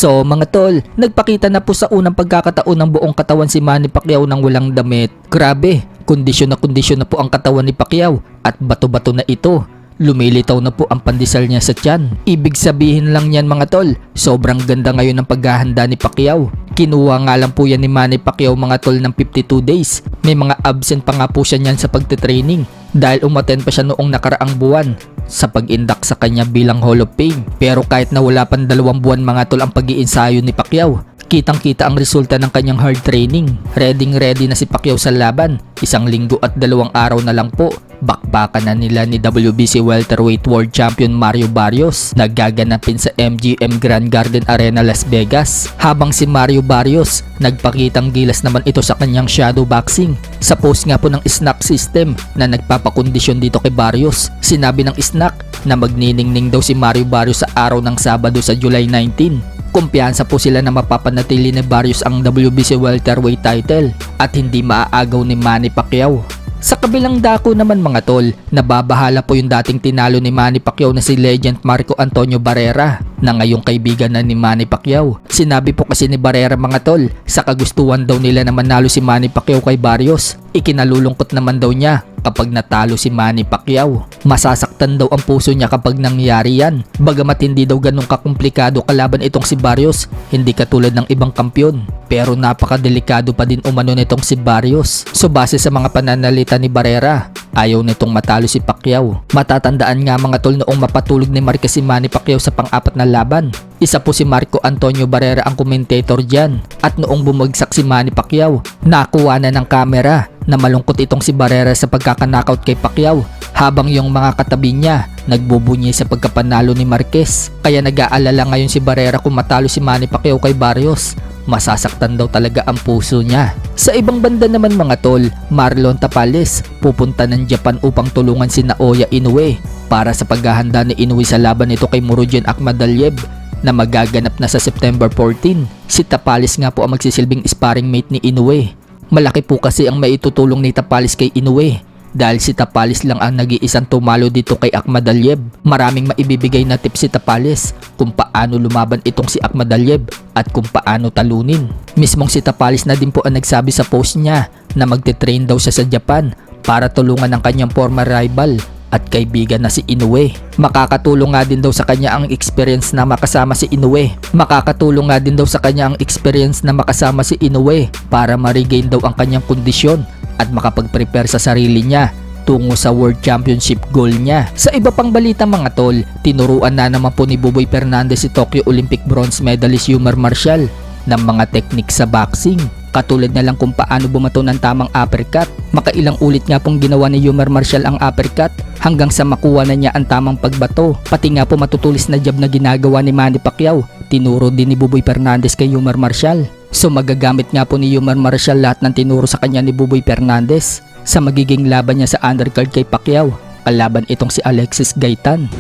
So mga tol, nagpakita na po sa unang pagkakataon ng buong katawan si Manny Pacquiao nang walang damit. Grabe, kondisyon na po ang katawan ni Pacquiao at bato-bato na ito. Lumilitaw na po ang pandesal niya sa tiyan. Ibig sabihin lang yan mga tol, sobrang ganda ngayon ng paghahanda ni Pacquiao. Kinuha nga lang po yan ni Manny Pacquiao mga tol ng 52 days. May mga absent pa nga po siya niyan sa pagtitraining dahil umattend pa siya noong nakaraang buwan sa pag-induct sa kanya bilang Hall of Fame. Pero kahit na wala pang 2 buwan mga tol ang pag-iinsayo ni Pacquiao, kitang-kita ang resulta ng kanyang hard training. Ready na si Pacquiao sa laban. 1 linggo at 2 araw na lang po, bakbakan na nila ni WBC Welterweight World Champion Mario Barrios na gaganapin sa MGM Grand Garden Arena Las Vegas. Habang si Mario Barrios, nagpakitang gilas naman ito sa kanyang shadow boxing. Sa post nga po ng snack system na nagpapakondisyon dito kay Barrios, sinabi ng snack na magniningning daw si Mario Barrios sa araw ng Sabado sa July 19. Kumpiyansa po sila na mapapanatili ni Barrios ang WBC welterweight title at hindi maaagaw ni Manny Pacquiao. Sa kabilang dako naman mga tol, nababahala po yung dating tinalo ni Manny Pacquiao na si legend Marco Antonio Barrera na ngayong kaibigan na ni Manny Pacquiao. Sinabi po kasi ni Barrera mga tol, sa kagustuhan daw nila na manalo si Manny Pacquiao kay Barrios. Ikinalulungkot naman daw niya kapag natalo si Manny Pacquiao. Masasaktan daw ang puso niya kapag nangyari yan. Bagamat hindi daw ganun kakomplikado kalaban itong si Barrios, hindi katulad ng ibang kampyon. Pero napakadelikado pa din umano nitong si Barrios. So base sa mga pananalita ni Barrera, ayaw nitong matalo si Pacquiao. Matatandaan nga mga tol noong mapatulog ni Marquez si Manny Pacquiao sa pang-4 na laban. Isa po si Marco Antonio Barrera ang commentator dyan. At noong bumagsak si Manny Pacquiao, nakuha na ng kamera na malungkot itong si Barrera sa pagkakanakaut kay Pacquiao habang yung mga katabi niya nagbubunyi sa pagkapanalo ni Marquez. Kaya nag-aalala ngayon si Barrera kung matalo si Manny Pacquiao kay Barrios, masasaktan daw talaga ang puso niya. Sa ibang banda naman mga tol, Marlon Tapales pupunta ng Japan upang tulungan si Naoya Inoue para sa paghahanda ni Inoue sa laban nito kay Murodjon Akhmadaliev na magaganap na sa September 14. Si Tapales nga po ang magsisilbing sparring mate ni Inoue. Malaki po kasi ang maitutulong ni Tapales kay Inoue dahil si Tapales lang ang nag-iisang tumalo dito kay Akhmadaliev. Maraming maibibigay na tips si Tapales kung paano lumaban itong si Akhmadaliev at kung paano talunin. Mismong si Tapales na din po ang nagsabi sa post niya na magte-train daw siya sa Japan para tulungan ang kanyang former rival at kaibigan na si Inoue. Makakatulong nga din daw sa kanya ang experience na makasama si Inoue. Makakatulong nga din daw sa kanya ang experience na makasama si Inoue para ma-regain daw ang kanyang kondisyon at makapag-prepare sa sarili niya tungo sa World Championship goal niya. Sa iba pang balita mga tol, tinuruan na naman po ni Buboy Fernandez si Tokyo Olympic bronze medalist Yumar Marcial ng mga technique sa boxing. Katulad na lang kung paano bumato ng tamang uppercut. Makailang ulit nga pong ginawa ni Yumar Marcial ang uppercut hanggang sa makuha na niya ang tamang pagbato. Pati nga po matutulis na jab na ginagawa ni Manny Pacquiao, tinuro din ni Buboy Fernandez kay Yumar Marcial. So magagamit nga po ni Yumar Marcial lahat ng tinuro sa kanya ni Buboy Fernandez sa magiging laban niya sa undercard kay Pacquiao, kalaban itong si Alexis Gaitan.